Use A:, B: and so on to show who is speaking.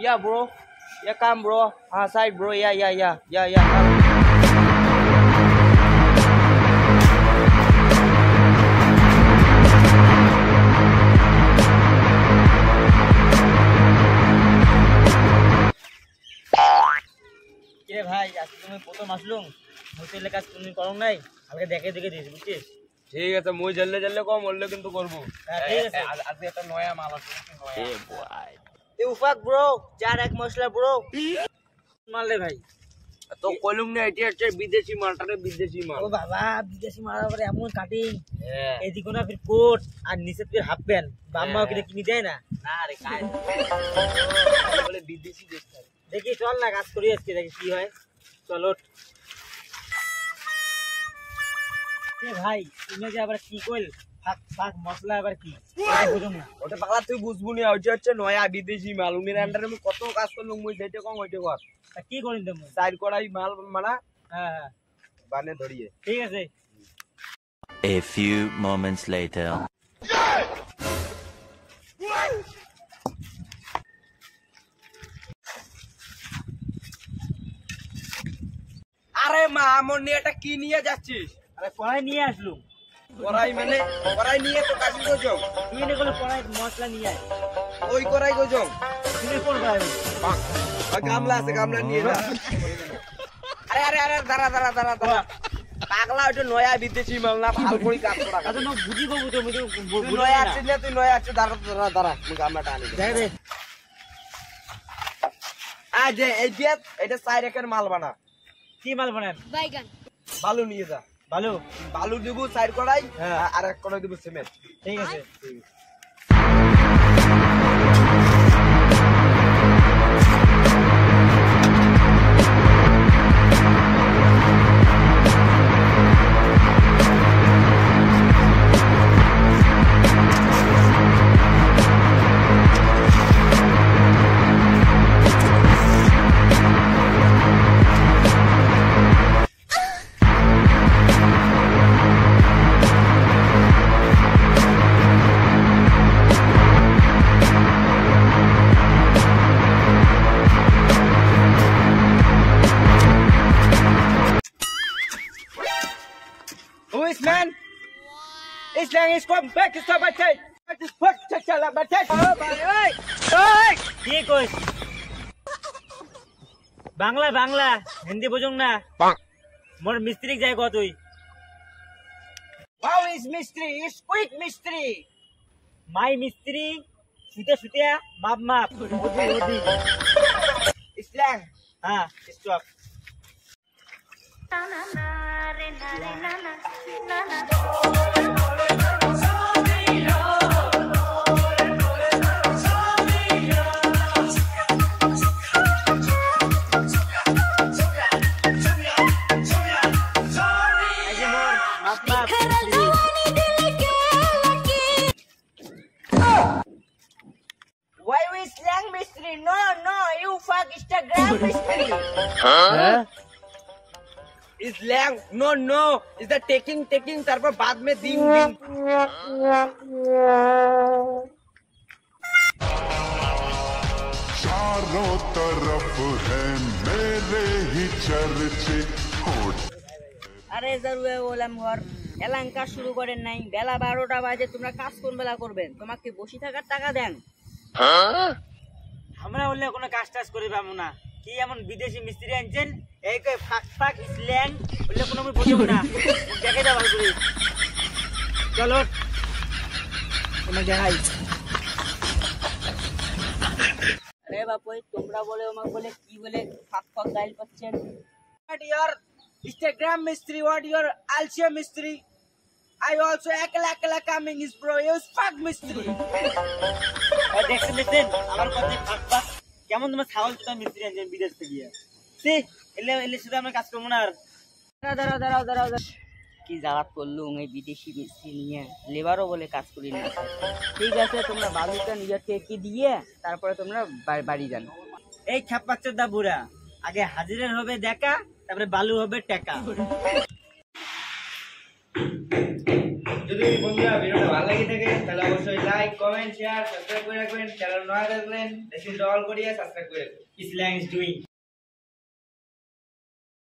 A: Yeah, bro. Yeah, come, bro. Side, bro. Yeah. কে ভাই আজকে তুমি প্রথম আসলুম হোটেলে কাজ তুমি করো নাই আমাকে দেখে দিয়েছি বুঝছিস
B: ঠিক আছে মই জানলে কম বললে কিন্তু করবো
A: ঠিক আছে
B: আজকে একটা নয়া মাল আছে
A: এ উফাক ব্রো চার এক মশলা ব্রো মারলে ভাই
B: তো কলুম না এটি হচ্ছে বিদেশি মালটারে বিদেশি মাল
A: ও বাবা বিদেশি মারার পরে এমন কাটিং এদিকে না ফির কোট আর নিচে ফির হাফ প্যান্ট বাম্মাও কিনে দেয় না
B: না রে কাজ বলে বিদেশি দেখতে
A: দেখি চল না কাজ করি আজকে দেখি কি হয় চলো ভাই তুমি যে আবার কি কইল ফাক মশলা আবার কি বুঝুম না
B: ওটা পাগলা তুই বুঝবু না ওটা হচ্ছে নয়া বিদেশি মাল উনির আন্ডারে আমি কত কাজ করলাম মই যেটা কম ওইটা কর
A: তা কি করিন তুমি
B: চার কড়াই মাল মানা
A: হ্যাঁ
B: বানে ধরিয়ে
A: ঠিক আছে
C: A few moments later.
B: আরে মা আমন নিয়ে এটা কি নিয়ে যাচ্ছিস
A: আরে কড়াই নিয়ে আসলুম
B: কড়াই মানে কড়াই নিয়ে তো কাজ করছো
A: তুই না কোনো কড়াই মশলা নিয়ে আয়
B: ওই কড়াই করছো
A: তুমি কোন কড়াই
B: গামলা আছে গামলা নিয়ে যা আরে দাঁড়া পাগলা ওটা নয়া বিদেশি মাল না ভালো করে কাজ করা
A: আচ্ছা না বুঝি গো বুঝি
B: নয়া আছে না তুই নয়া আছে দাঁড়া মুই গামলাটা আনি
A: দেখ রে
B: যে এই যে এটা চার একের মাল বানা
A: কি মাল বানান
D: বাইগান
B: বালু নিয়ে যা
A: ভালো
B: বালু দিব চার কড়াই
A: হ্যাঁ।
B: আর এক কড়াই দিব সিমেন্ট
A: ঠিক আছে
B: Who is man? Islam is come back to Sabatai. This fuck chala batai. Oh bhai oi.
A: কি কইস বাংলা হিন্দি বুঝুং না মোর মিস্ত্রি যাই কত তুই
B: How is mystery? Is quick mystery.
A: মাই মিস্ত্রি সুতে মাপ ওদি
B: Islam.
A: হ্যাঁ stop
B: Why we slang mystery? No, you fuck Instagram mystery. Islam, no. Is the taking তারপর बाद में दिन
E: चारों तरफ है मेरे ही चर्चे
F: আরে জরুরে ওলাম ঘর এলান কাজ শুরু করেন নাই বেলা 12টা বাজে তোমরা কাজ কোন বেলা করবেন তোমাকে বসে থাকার টাকা দেন
A: আমরা বললে কোনো কাজ টাজ করে পাবো না কি এমন বিদেশি মিস্ত্রি আনছেন এই কই ফাক স্ল্যাং বললে কোনো আমি বুঝব না দেখে দাও ভালো করে চলো তোমাকে দেখাই
F: আরে বাপই তোমরা বলে আমাকে বলে কি বলে ফাক গাইল করছেন
B: What your Instagram mystery? What your Alcia mystery? I also akala coming is bro. You fuck mystery.
A: দেখছেন আমার কথা ফাক কেমন তোমার ছাগল চোটা মিস্ত্রি আনছেন বিদেশ থেকে সে এলে শুধু আমরা কাজ করবো না আর
F: দাঁড়াও কি জাগাত করলুম এই বিদেশি মিস্ত্রি নিয়ে লেবারও বলে কাজ করি না ঠিক আছে তোমরা বালুটা নিজের থেকে দিয়ে তারপরে তোমরা বাড়ি যান
A: এই খাপ্পাচ্চর দা বুড়া আগে হাজিরের হবে দেখা তারপরে বালু হবে টাকা যদি বন্ধুরা ভিডিওটা ভালো লাগে থাকে তাহলে অবশ্যই লাইক কমেন্ট শেয়ার সাবস্ক্রাইব করে রাখবেন চ্যানেল নয়া থাকলেন this is all Korea subscribe করে রাখবেন ইসল্যান্ড ইজ ডুইং